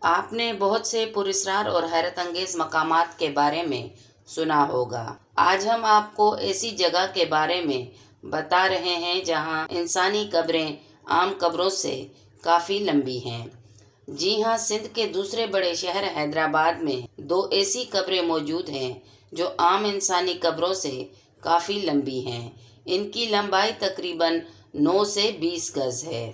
آپ نے بہت سے پراسرار اور حیرت انگیز مقامات کے بارے میں سنا ہوگا۔ آج ہم آپ کو ایسی جگہ کے بارے میں بتا رہے ہیں جہاں انسانی قبریں عام قبروں سے کافی لمبی ہیں۔ جی ہاں، سندھ کے دوسرے بڑے شہر حیدرآباد میں 2 ایسی قبریں موجود ہیں جو عام انسانی قبروں سے کافی لمبی ہیں۔ ان کی لمبائی تقریباً 9 سے 20 گز ہے۔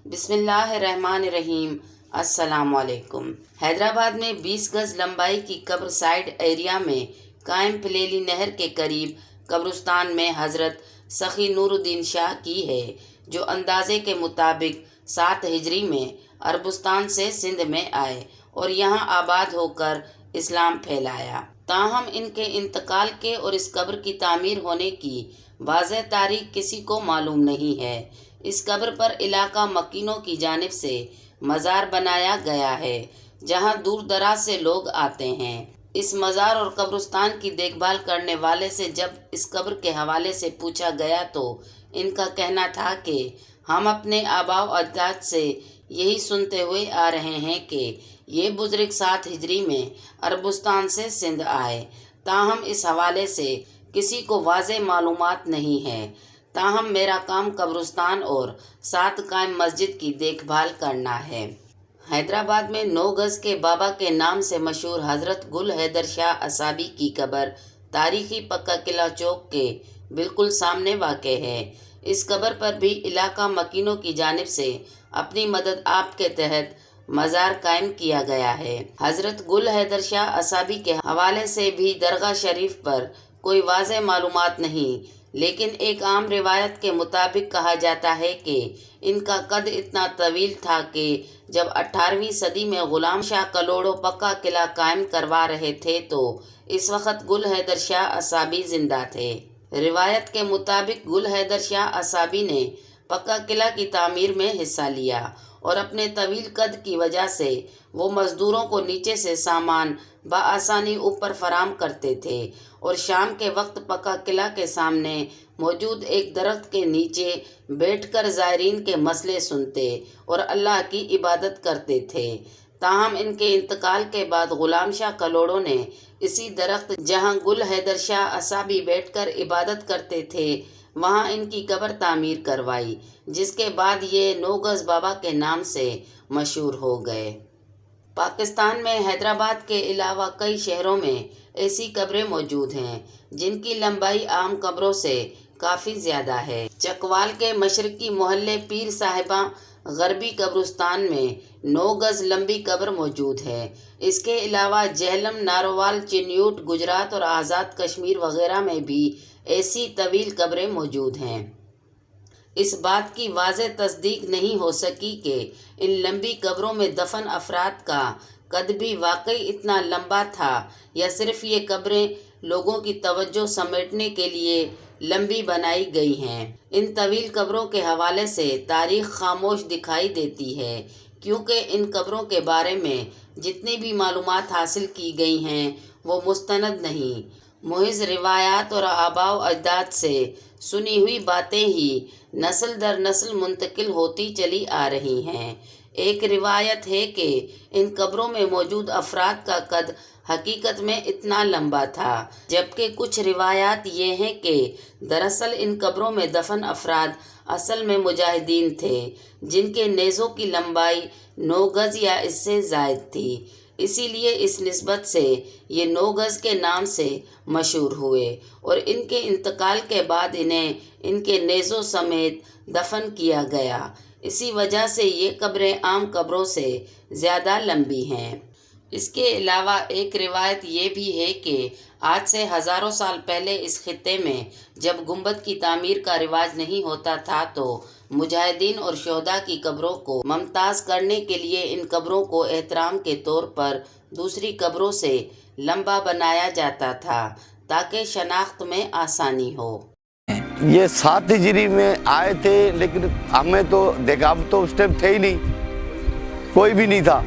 بسم اللہ الرحمن الرحیم۔ السلام علیکم۔ حیدرآباد میں 20 گز لمبائی کی قبر سائیڈ ایریا میں قائم پلیلی نہر کے قریب قبرستان میں حضرت سخی نور الدین شاہ کی ہے، جو اندازے کے مطابق 7 ہجری میں عربستان سے سندھ میں آئے اور یہاں آباد ہو کر اسلام پھیلایا۔ تاہم ان کے انتقال کے اور اس قبر کی تعمیر ہونے کی واضح تاریخ کسی کو معلوم نہیں ہے۔ اس قبر پر علاقہ مکینوں کی جانب سے مزار بنایا گیا ہے، جہاں دور دراز سے لوگ آتے ہیں۔ اس مزار اور قبرستان کی دیکھ بھال کرنے والے سے جب اس قبر کے حوالے سے پوچھا گیا تو ان کا کہنا تھا کہ ہم اپنے آباء و اجداد سے یہی سنتے ہوئے آ رہے ہیں کہ یہ بزرگ 7 ہجری میں عربستان سے سندھ آئے۔ تاہم اس حوالے سے کسی کو واضح معلومات نہیں ہے۔ تاہم میرا کام قبرستان اور 7 قائم مسجد کی دیکھ بھال کرنا ہے۔ حیدرآباد میں 9 گز کے بابا کے نام سے مشہور حضرت گل حیدر شاہ اصابی کی قبر تاریخی پکا قلعہ چوک کے بالکل سامنے واقع ہے۔ اس قبر پر بھی علاقہ مکینوں کی جانب سے اپنی مدد آپ کے تحت مزار قائم کیا گیا ہے۔ حضرت گل حیدر شاہ اصابی کے حوالے سے بھی درگاہ شریف پر کوئی واضح معلومات نہیں، لیکن ایک عام روایت کے مطابق کہا جاتا ہے کہ ان کا قد اتنا طویل تھا کہ جب 18ویں صدی میں غلام شاہ کلوڑو پکا قلعہ قائم کروا رہے تھے تو اس وقت گل حیدر شاہ اصابی زندہ تھے۔ روایت کے مطابق گل حیدر شاہ اصابی نے پکا قلعہ کی تعمیر میں حصہ لیا اور اپنے طویل قد کی وجہ سے وہ مزدوروں کو نیچے سے سامان بآسانی اوپر فراہم کرتے تھے اور شام کے وقت پکا قلعہ کے سامنے موجود ایک درخت کے نیچے بیٹھ کر زائرین کے مسئلے سنتے اور اللہ کی عبادت کرتے تھے۔ تاہم ان کے انتقال کے بعد غلام شاہ کلوڑو نے اسی درخت جہاں گل حیدر شاہ اصابی بیٹھ کر عبادت کرتے تھے وہاں ان کی قبر تعمیر کروائی، جس کے بعد یہ 9 گز بابا کے نام سے مشہور ہو گئے۔ پاکستان میں حیدرآباد کے علاوہ کئی شہروں میں ایسی قبریں موجود ہیں جن کی لمبائی عام قبروں سے کافی زیادہ ہے۔ چکوال کے مشرقی محلے پیر صاحبہ غربی قبرستان میں 9 گز لمبی قبر موجود ہے۔ اس کے علاوہ جہلم، نارووال، چنیوٹ، گجرات اور آزاد کشمیر وغیرہ میں بھی ایسی طویل قبریں موجود ہیں۔ اس بات کی واضح تصدیق نہیں ہو سکی کہ ان لمبی قبروں میں دفن افراد کا قد بھی واقعی اتنا لمبا تھا یا صرف یہ قبریں لوگوں کی توجہ سمیٹنے کے لیے لمبی بنائی گئی ہیں۔ ان طویل قبروں کے حوالے سے تاریخ خاموش دکھائی دیتی ہے، کیونکہ ان قبروں کے بارے میں جتنی بھی معلومات حاصل کی گئی ہیں وہ مستند نہیں، محض روایات اور آباء و اجداد سے سنی ہوئی باتیں ہی نسل در نسل منتقل ہوتی چلی آ رہی ہیں۔ ایک روایت ہے کہ ان قبروں میں موجود افراد کا قد حقیقت میں اتنا لمبا تھا، جبکہ کچھ روایات یہ ہیں کہ دراصل ان قبروں میں دفن افراد اصل میں مجاہدین تھے، جن کے نیزوں کی لمبائی 9 گز یا اس سے زائد تھی، اسی لیے اس نسبت سے یہ 9 گز کے نام سے مشہور ہوئے اور ان کے انتقال کے بعد انہیں ان کے نیزوں سمیت دفن کیا گیا۔ اسی وجہ سے یہ قبریں عام قبروں سے زیادہ لمبی ہیں۔ اس کے علاوہ ایک روایت یہ بھی ہے کہ آج سے ہزاروں سال پہلے اس خطے میں جب گنبد کی تعمیر کا رواج نہیں ہوتا تھا تو مجاہدین اور شہداء کی قبروں کو ممتاز کرنے کے لیے ان قبروں کو احترام کے طور پر دوسری قبروں سے لمبا بنایا جاتا تھا تاکہ شناخت میں آسانی ہو۔ یہ 7 ہجری میں آئے تھے، لیکن ہمیں تو دیکھا، اب تو اس ٹائم تھے ہی نہیں، کوئی بھی نہیں تھا۔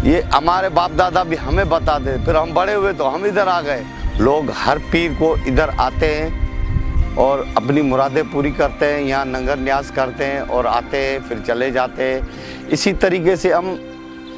یہ ہمارے باپ دادا بھی ہمیں بتاتے، پھر ہم بڑے ہوئے تو ہم ادھر آ گئے۔ لوگ ہر پیر کو ادھر آتے ہیں اور اپنی مرادیں پوری کرتے ہیں، یہاں ننگر نیاز کرتے ہیں اور آتے ہیں، پھر چلے جاتے ہیں۔ اسی طریقے سے ہم